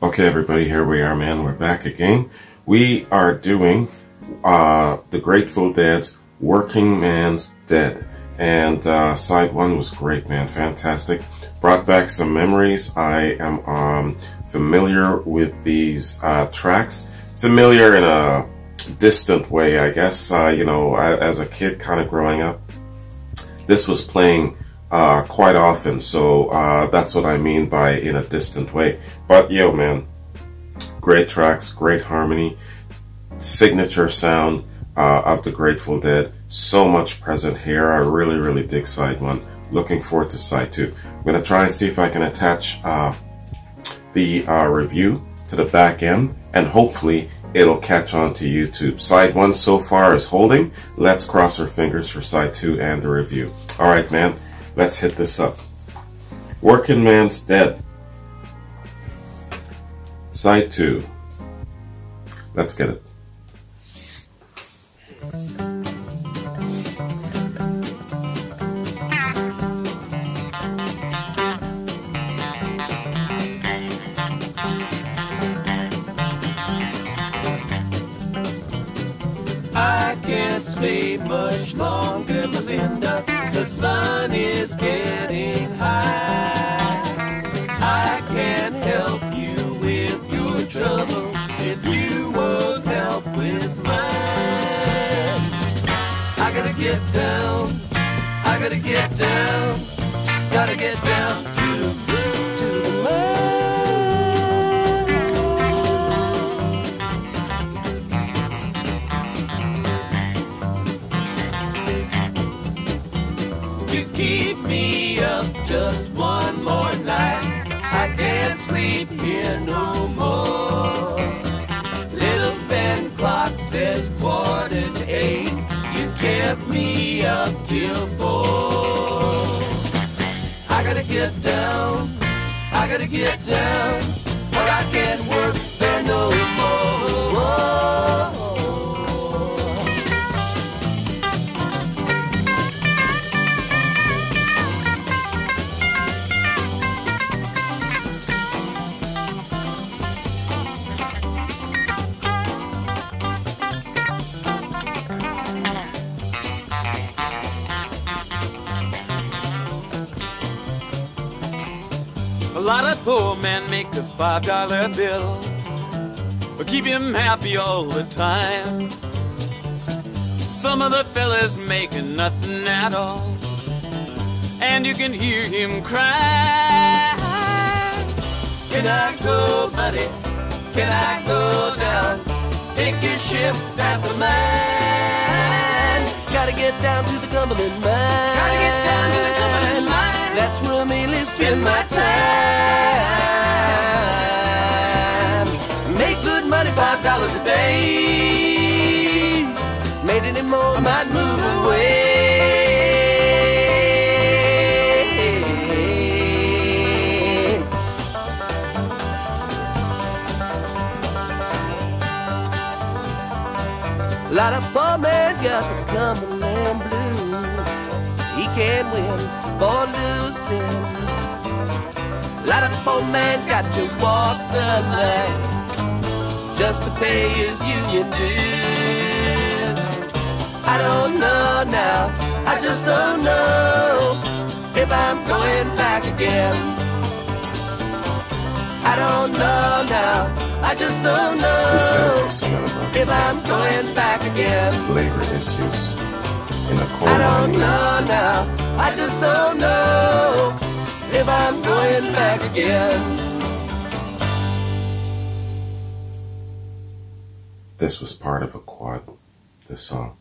Okay, everybody, here we are, man. We're back again. We are doing the Grateful Dead's Working Man's Dead. And side one was great, man. Fantastic. Brought back some memories. I am familiar with these tracks. Familiar in a distant way, I guess. You know, as a kid kind of growing up, this was playing quite often, so that's what I mean by in a distant way. But yo, man, great tracks, great harmony, signature sound of the Grateful Dead. So much present here. I really dig side one. Looking forward to side two. I'm gonna try and see if I can attach the review to the back end, and hopefully it'll catch on to YouTube. Side one so far is holding. Let's cross our fingers for side two and the review. All right, man. Let's hit this up. Working Man's Dead. Side 2. Let's get it. I can't stay much longer, Melinda. The sun is getting high. I can't help you with your trouble if you won't help with mine. I gotta get down, I gotta get down, gotta get down to the mine. You keep me up just one more night. I can't sleep here no more. Little Ben clock says 7:45. You kept me up till 4. I gotta get down, I gotta get down, or I can't work there no more. A lot of poor men make a $5 bill, but keep him happy all the time. Some of the fellas making nothing at all, and you can hear him cry. Can I go, buddy? Can I go down? Take your ship after mine. Gotta get down to the Cumberland mine. Gotta get down to the Cumberland mine. That's where I mainly spend my time. Make good money, $5 a day. Made any more, I might move away. A lot of poor men got the Cumberland blues. He can't win for losing. A lot of poor men got to walk the line just to pay his union dues. I don't know now, I just don't know if I'm going back again. I don't know now, I just don't know These guys are singing about if I'm going back again. labor issues in the coal I don't mining know industry. now, I just don't know if I'm going back again. This was part of a quad, this song.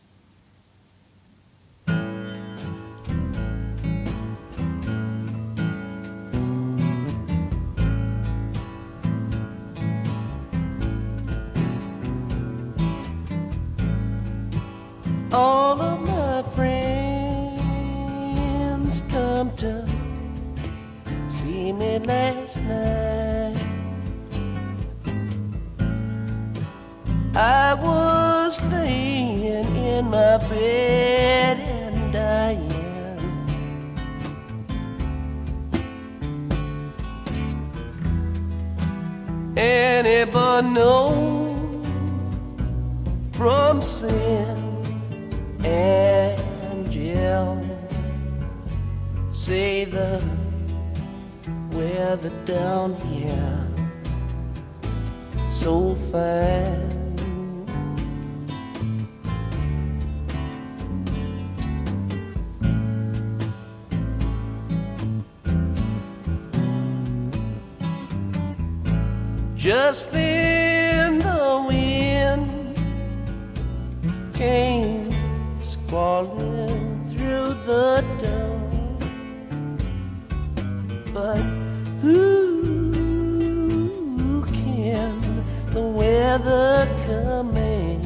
All of my friends come to see me last night. I was laying in my bed and dying. unknown from sin and jail. Say the weather down here so fine. Just then the wind came squalling through the door. But who can the weather command?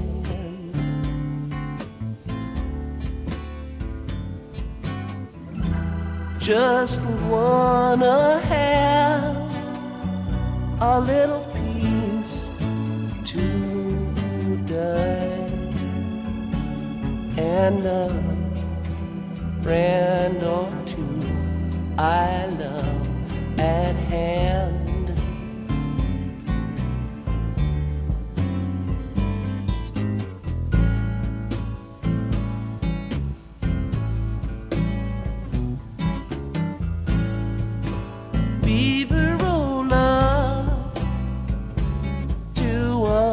Just wanna have a little peace today and a friend or two I love at hand. Fever roll up to 105.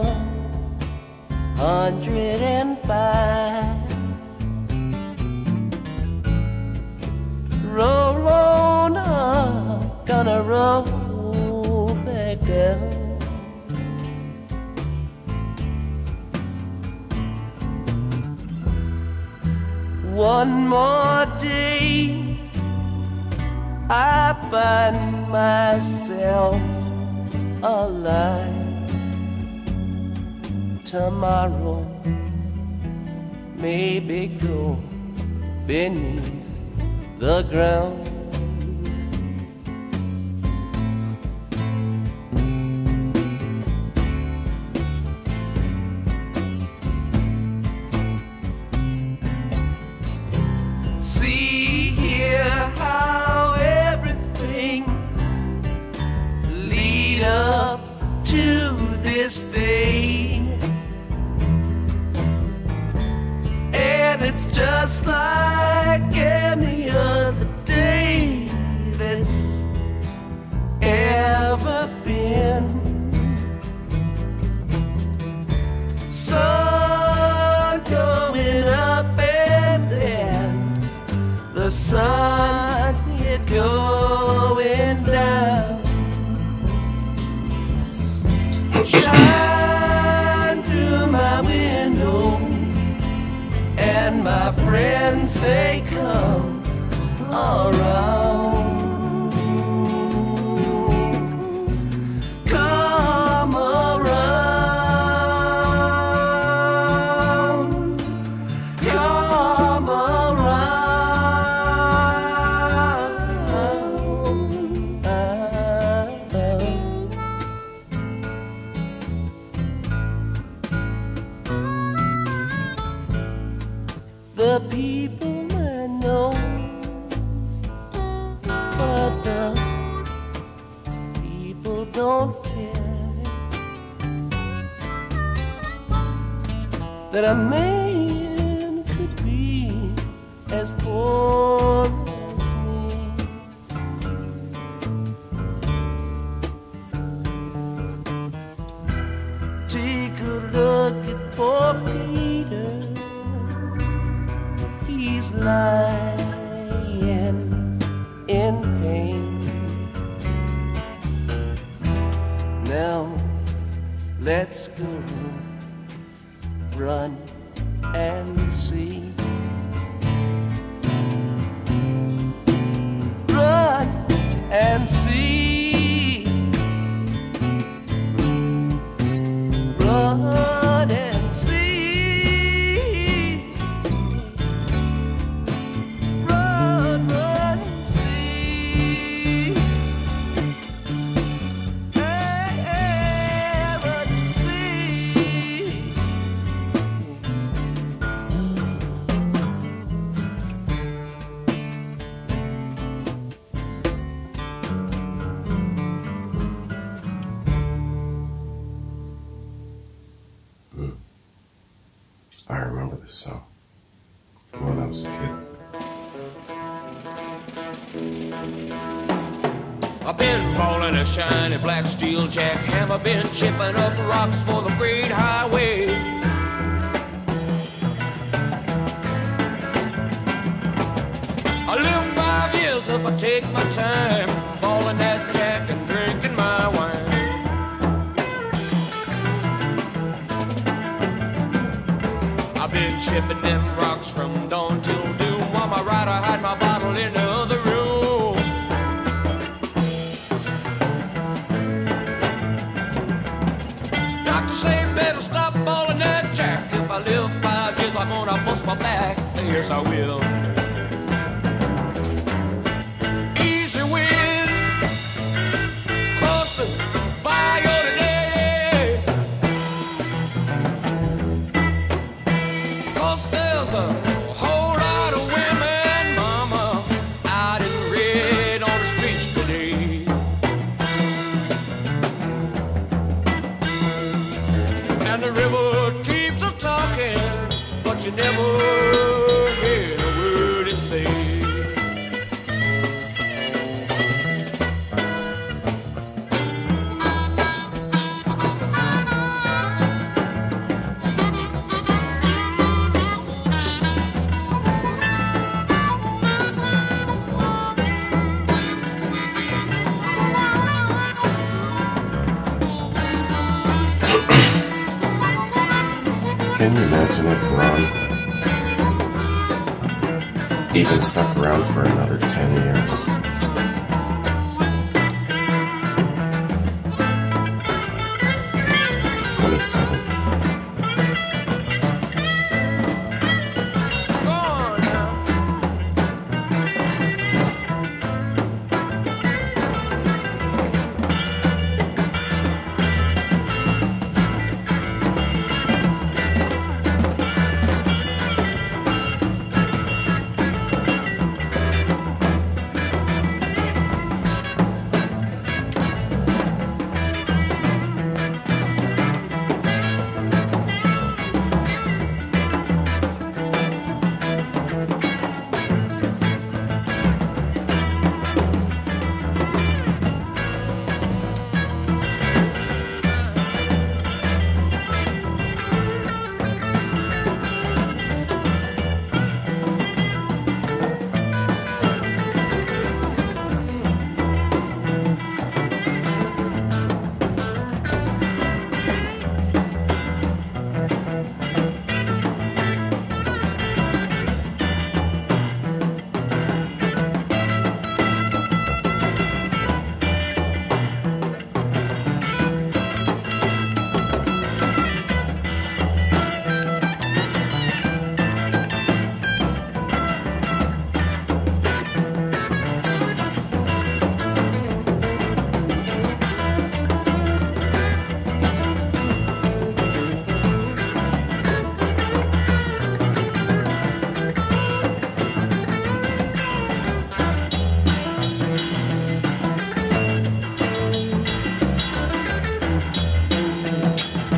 Roll on up, gonna roll back down. One more day, I find myself alive. Tomorrow, maybe go beneath the ground. See here how everything lead up to this day, and it's just like any other day that's ever been. Sun going up and then the sun here going down. Shine through my window and my friends, they come around. Come around. Come the people I know, but the people don't care that a man could be as poor as me. Take a look at poor Peter. He's lying in pain. Now let's go run and see. Run and see. Run and see. this song when I was a kid. I've been ballin' a shiny black steel jackhammer, been chipping up rocks for the great highway. I live 5 years if I take my time, ballin' that jack and drinking my wine. I've been chipping them rocks from dawn till doom, while my rider hide my bottle in the other room. Doctor say better stop ballin' that jack. If I live 5 years, I'm gonna bust my back. Yes, I will. Easy win, cross the bayou today. 'Cause there's a whole lot of women, mama, out in red on the streets today. And the river keeps a talking, but you never hear a word it say. Can you imagine if Ron even stuck around for another 10 years? "27. Go on now.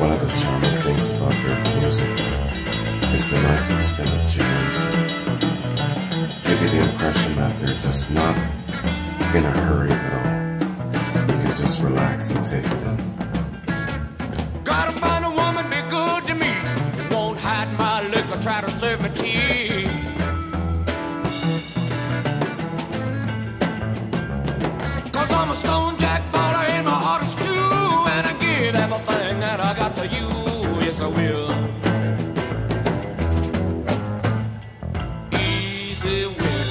One of the charming things about their music is the nice extended jams. Give you the impression that they're just not in a hurry at all. You can just relax and take it in. Gotta find a woman, be good to me. Won't hide my liquor, try to serve me tea. Cause I'm a stone jack baller and my heart is true. And I give everything that I got to you. Yes, I will. Easy win.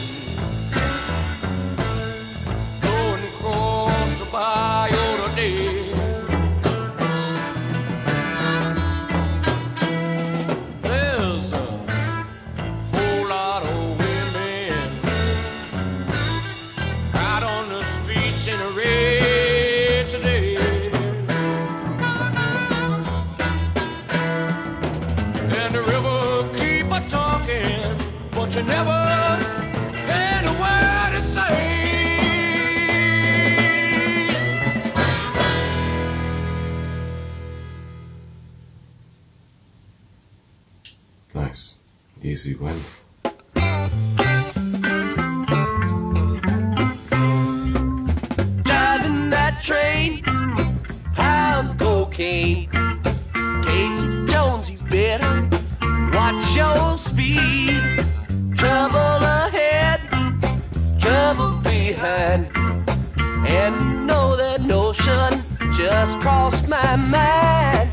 Going across the bayou today. There's a whole lot of women out on the streets in a red today. easy wind. Driving that train, pound cocaine. Casey Jones, you better watch your speed. Trouble ahead, trouble behind. And know that notion just crossed my mind.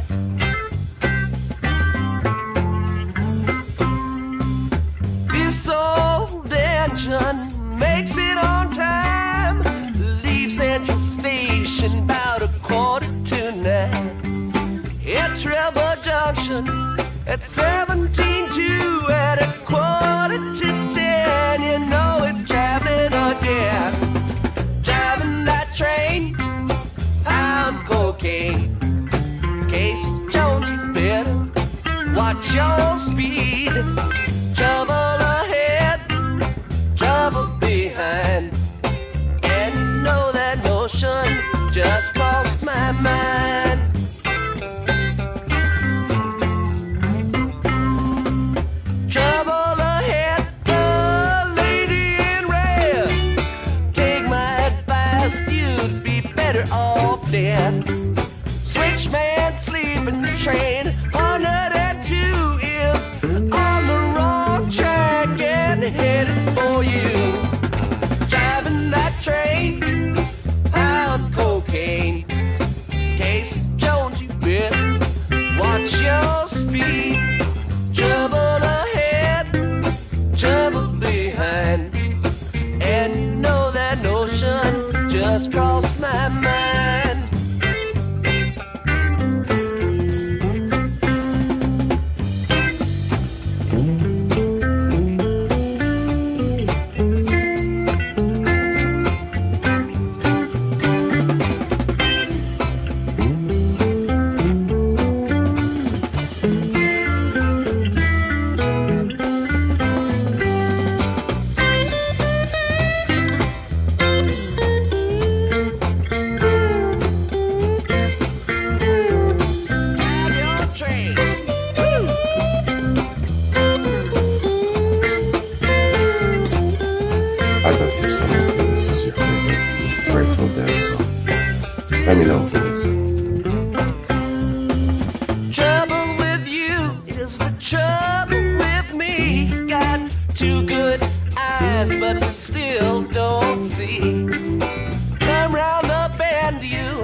This old engine makes it on time. Leaves Central Station about 8:45. Hits River Junction at 17:2. At 9:45, you know it's traveling again. Driving that train, pound cocaine. Casey Jones, you better watch your speed. Trouble ahead, trouble behind. And you know that notion just crossed my mind. Trouble ahead, the lady in red. Take my advice, you'd be better off dead. Switchman sleeping train, 102 is on the wrong track and headed for you. Driving that train, pound cocaine. Casey Jones, you better watch your speed. Trouble ahead, trouble behind. And you know that notion just crossed my mind. I bet for some of you this is your favorite Grateful Dead song. Let me know if it is. Trouble with you is the trouble with me. Got two good eyes, but you still don't see. Come round the bend, you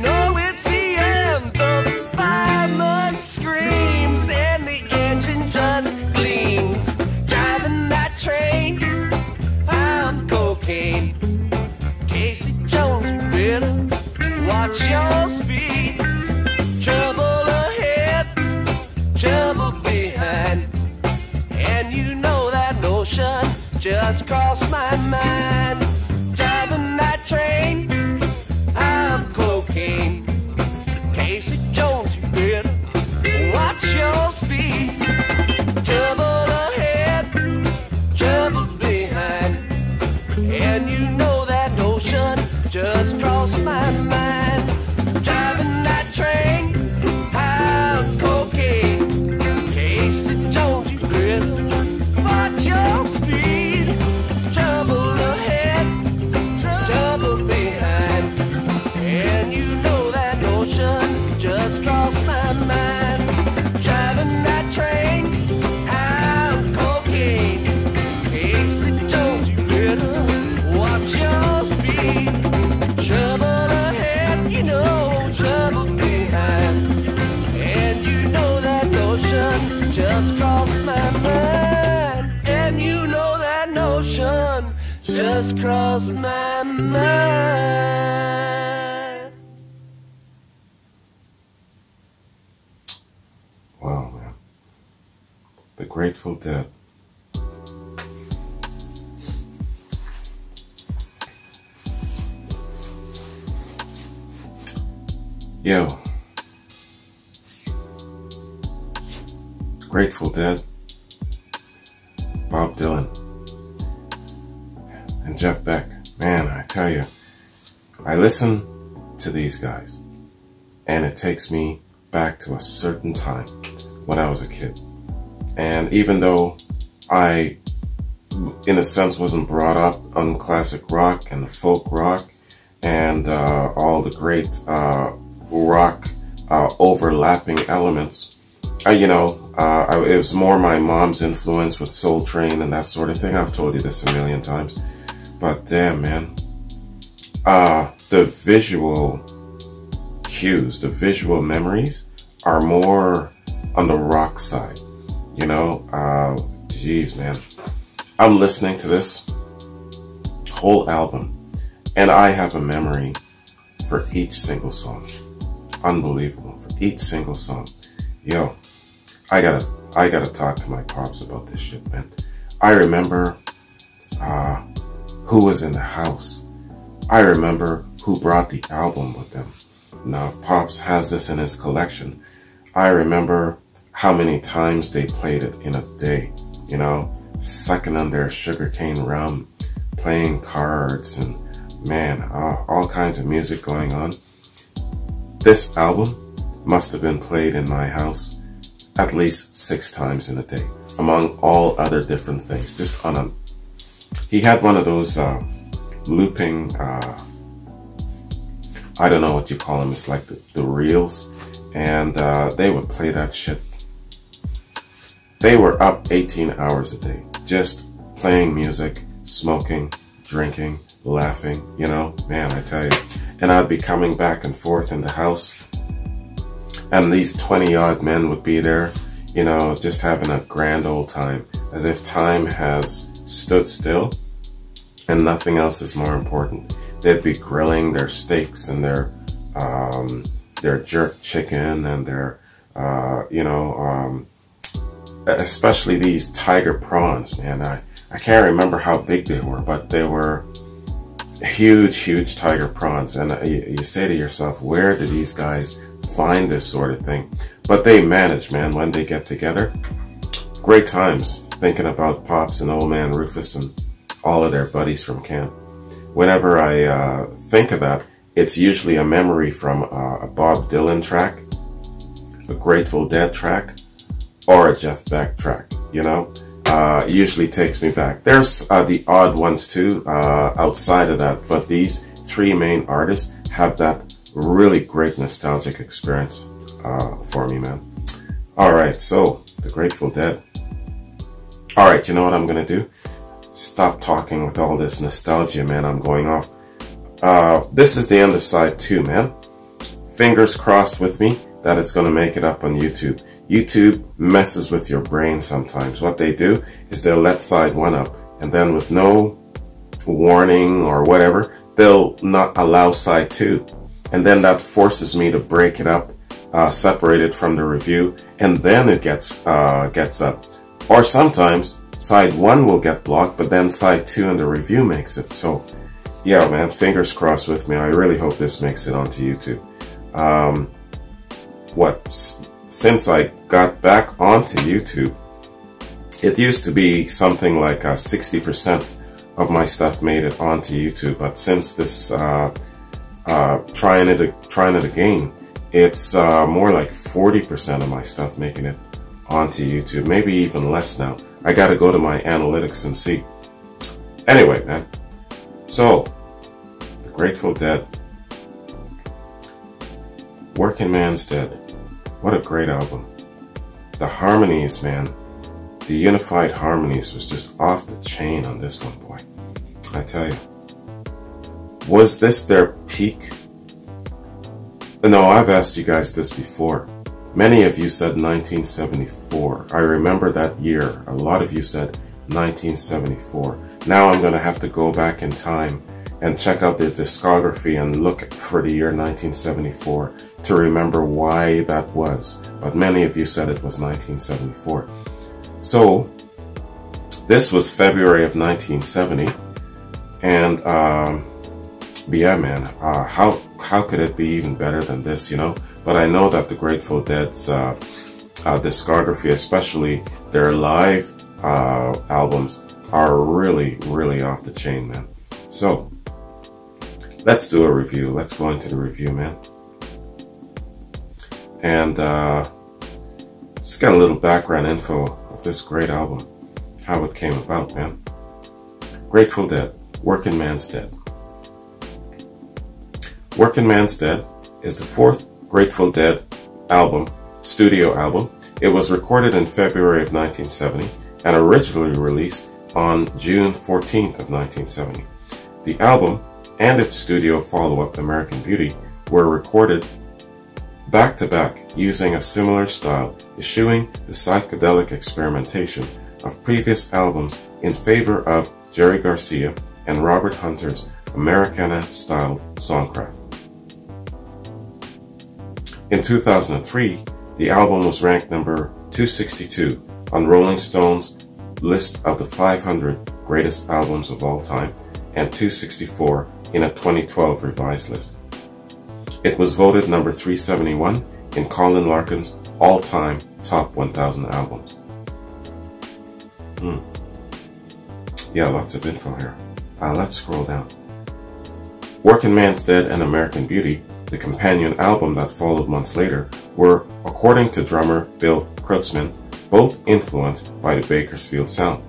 know it's the end. The fireman screams and the engine just gleams. Driving that train, pound cocaine. Casey Jones, you better watch your speed. Trouble ahead, trouble behind. And you know that notion just crossed my mind. Driving that train, pound cocaine. Casey Jones, you better watch your speed. Trouble ahead, trouble behind. And you know that notion just crossed my mind. Driving that train, pound cocaine. Casey Jones, you better watch your speed. Trouble ahead, trouble behind. And you know that notion just crossed my mind. Driving that train, pound cocaine. Casey Jones, you better watch your speed. Trouble ahead, you know, trouble behind. And you know that notion just crossed my mind. And you know that notion just crossed my mind. Wow, man. The Grateful Dead. Yo. Grateful Dead. Bob Dylan. And Jeff Beck. Man, I tell you, I listen to these guys, and it takes me back to a certain time when I was a kid. And even though I, in a sense, wasn't brought up on classic rock and folk rock and all the great rock overlapping elements. It was more my mom's influence with Soul Train and that sort of thing. I've told you this a million times. But damn, man. The visual cues, the visual memories are more on the rock side. Geez, man. I'm listening to this whole album and I have a memory for each single song. Unbelievable. For each single song. Yo, I gotta talk to my pops about this shit, man. I remember who was in the house. I remember who brought the album with them. Now, Pops has this in his collection. I remember how many times they played it in a day, sucking on their sugarcane rum, playing cards, and man, all kinds of music going on. This album must have been played in my house at least 6 times in a day, among all other different things. He had one of those looping, I don't know what you call them, it's like the reels, and they would play that shit. They were up 18 hours a day, just playing music, smoking, drinking, laughing, man, I tell you. And I'd be coming back and forth in the house, and these 20-odd men would be there, just having a grand old time, as if time has stood still and nothing else is more important. They'd be grilling their steaks and their jerk chicken and their, especially these tiger prawns, man. I can't remember how big they were, but they were huge tiger prawns. And you say to yourself, where do these guys find this sort of thing? But they manage, man, when they get together. Great times thinking about Pops and Old Man Rufus and all of their buddies from camp. Whenever I think of that, it's usually a memory from a Bob Dylan track, a Grateful Dead track, or a Jeff Beck track, usually takes me back. There's the odd ones too, outside of that, but these 3 main artists have that really great nostalgic experience for me, man. Alright, so, the Grateful Dead. Alright, you know what I'm gonna do? Stop talking with all this nostalgia, man. I'm going off. This is the end of side 2, man. Fingers crossed with me that it's going to make it up on YouTube. YouTube messes with your brain sometimes. What they do is they'll let side 1 up, and then with no warning or whatever, they'll not allow side 2. And then that forces me to break it up, separate it from the review, and then it gets up. Or sometimes side 1 will get blocked, but then side 2 in the review makes it. So, yeah, man, fingers crossed with me. I really hope this makes it onto YouTube. Since I got back onto YouTube, it used to be something like 60% of my stuff made it onto YouTube. But since this trying it again, it's more like 40% of my stuff making it onto YouTube. Maybe even less now. I gotta go to my analytics and see. Anyway, man. So, the Grateful Dead. Working Man's Dead. What a great album. The harmonies, man. The unified harmonies was just off the chain on this one, boy. I tell you. Was this their peak? No, I've asked you guys this before. Many of you said 1974. I remember that year. A lot of you said 1974. Now I'm going to have to go back in time and check out their discography and look for the year 1974 to remember why that was. But many of you said it was 1974. So, this was February of 1970. And, yeah, man, how could it be even better than this, But I know that the Grateful Dead's discography, especially their live albums, are really, really off the chain, man. So, let's do a review. Let's go into the review, man. And just got a little background info of this great album. how it came about, man. Grateful Dead, Working Man's Dead. Working Man's Dead is the fourth Grateful Dead album, studio album. It was recorded in February of 1970 and originally released on June 14th of 1970. The album and its studio follow-up, American Beauty, were recorded back-to-back using a similar style, eschewing the psychedelic experimentation of previous albums in favor of Jerry Garcia and Robert Hunter's Americana-styled songcraft. In 2003, the album was ranked number 262 on Rolling Stone's list of the 500 greatest albums of all time and 264 in a 2012 revised list. It was voted number 371 in Colin Larkin's all-time top 1,000 albums. Yeah, lots of info here. Let's scroll down. Working Man's Dead and American Beauty, the companion album that followed months later, were, according to drummer Bill Kreutzmann, both influenced by the Bakersfield sound.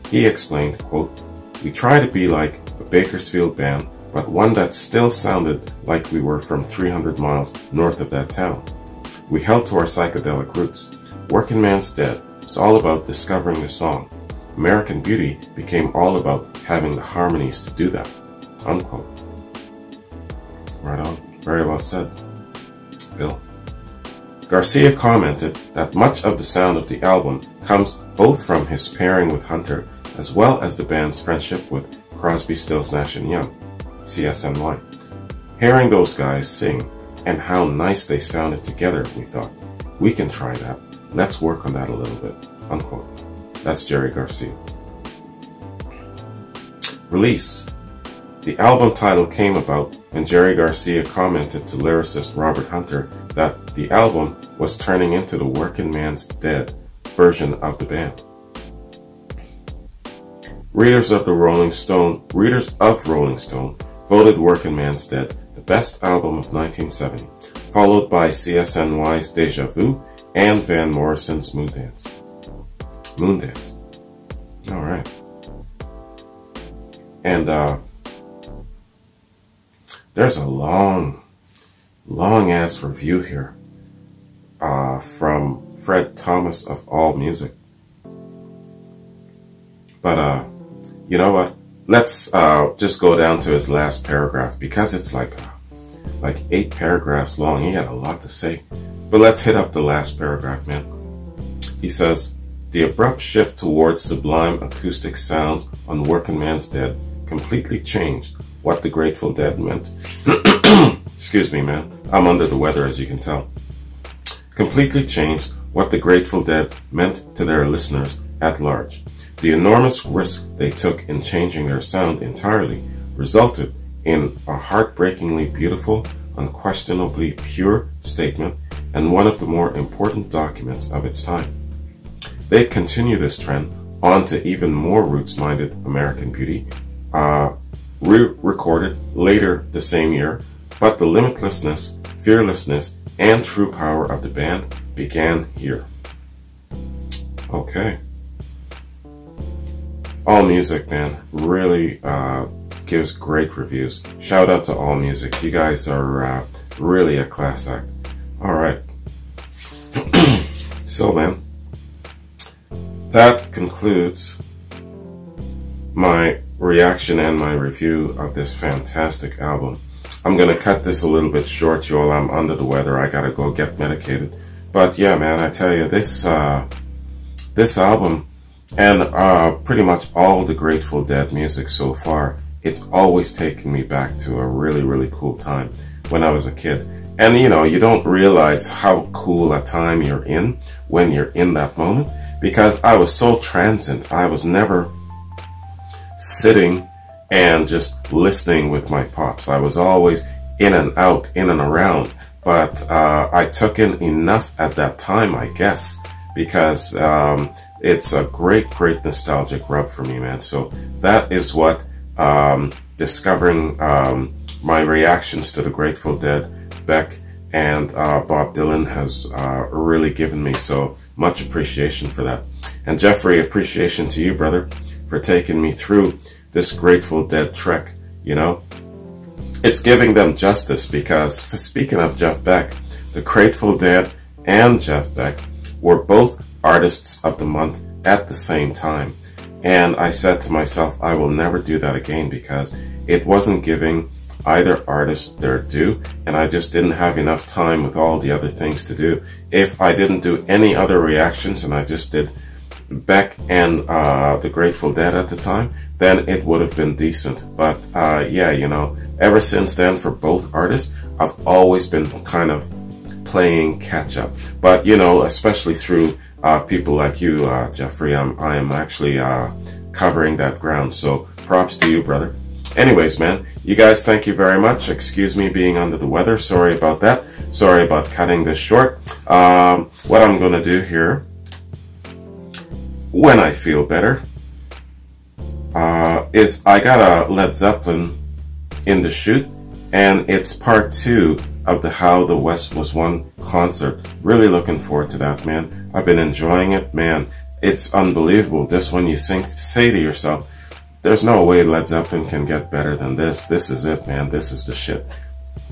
He explained, quote, "We try to be like a Bakersfield band, but one that still sounded like we were from 300 miles north of that town. We held to our psychedelic roots. Working Man's Dead was all about discovering the song. American Beauty became all about having the harmonies to do that." Unquote. Right on. Very well said, Bill. Garcia commented that much of the sound of the album comes both from his pairing with Hunter as well as the band's friendship with Crosby, Stills, Nash & Young, CSNY. Hearing those guys sing and how nice they sounded together, we thought, we can try that. Let's work on that a little bit. Unquote. That's Jerry Garcia. Release. The album title came about when Jerry Garcia commented to lyricist Robert Hunter that the album was turning into the Working Man's Dead version of the band. Readers of Rolling Stone voted Working Man's Dead the best album of 1970, followed by CSNY's Deja Vu and Van Morrison's Moondance. All right. And there's a long ass review here from Fred Thomas of AllMusic. But you know what? Let's just go down to his last paragraph because it's like 8 paragraphs long. He had a lot to say. But let's hit up the last paragraph, man. He says, "The abrupt shift towards sublime acoustic sounds on Working Man's Dead completely changed what the Grateful Dead meant." Excuse me, man. I'm under the weather, as you can tell. Completely changed what the Grateful Dead meant to their listeners at large. The enormous risk they took in changing their sound entirely resulted in a heartbreakingly beautiful, unquestionably pure statement and one of the more important documents of its time. They'd continue this trend on to even more roots-minded American Beauty, re-recorded later the same year, but the limitlessness, fearlessness, and true power of the band began here. Okay. AllMusic, man, really gives great reviews. Shout out to AllMusic. You guys are really a class act. All right. So, man, that concludes my reaction and my review of this fantastic album. I'm going to cut this a little bit short, y'all. I'm under the weather. I got to go get medicated. But yeah, man, I tell you, this album and pretty much all the Grateful Dead music so far, it's always taken me back to a really, really cool time when I was a kid. And you know, you don't realize how cool a time you're in when you're in that moment, because I was so transient. I was never sitting and just listening with my pops. I was always in and out, in and around. But I took in enough at that time, I guess, because it's a great, great nostalgic rub for me, man. So that is what discovering my reactions to the Grateful Dead, Beck, and Bob Dylan has really given me. So much appreciation for that. And Jeffrey, appreciation to you, brother, for taking me through this Grateful Dead trek, you know. It's giving them justice because, for speaking of Jeff Beck, the Grateful Dead and Jeff Beck were both Artists of the Month at the same time. And I said to myself, I will never do that again because it wasn't giving either artist their due, and I just didn't have enough time with all the other things to do. If I didn't do any other reactions and I just did Beck and the Grateful Dead at the time, then it would have been decent. But yeah, you know, ever since then for both artists, I've always been kind of playing catch up. But you know, especially through people like you, Jeffrey, I am actually covering that ground. So props to you, brother. Anyways, man, you guys, thank you very much. Excuse me being under the weather. Sorry about that. Sorry about cutting this short. What I'm going to do here, when I feel better, is I got a Led Zeppelin in the chute, and it's part 2 of the How the West Was Won concert. Really looking forward to that, man. I've been enjoying it, man. It's unbelievable. This one you say to yourself, there's no way Led Zeppelin can get better than this. This is it, man. This is the shit.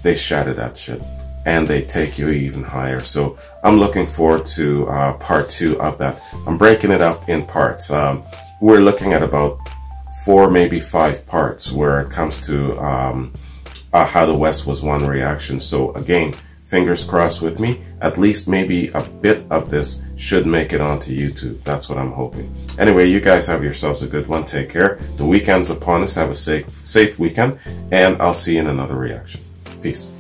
They shatter that shit, and they take you even higher. So I'm looking forward to part 2 of that. I'm breaking it up in parts. We're looking at about 4, maybe 5 parts where it comes to How the West Was Won reaction. So again, fingers crossed with me. At least maybe a bit of this should make it onto YouTube. That's what I'm hoping. Anyway, you guys have yourselves a good one. Take care. The weekend's upon us. Have a safe weekend, and I'll see you in another reaction. Peace.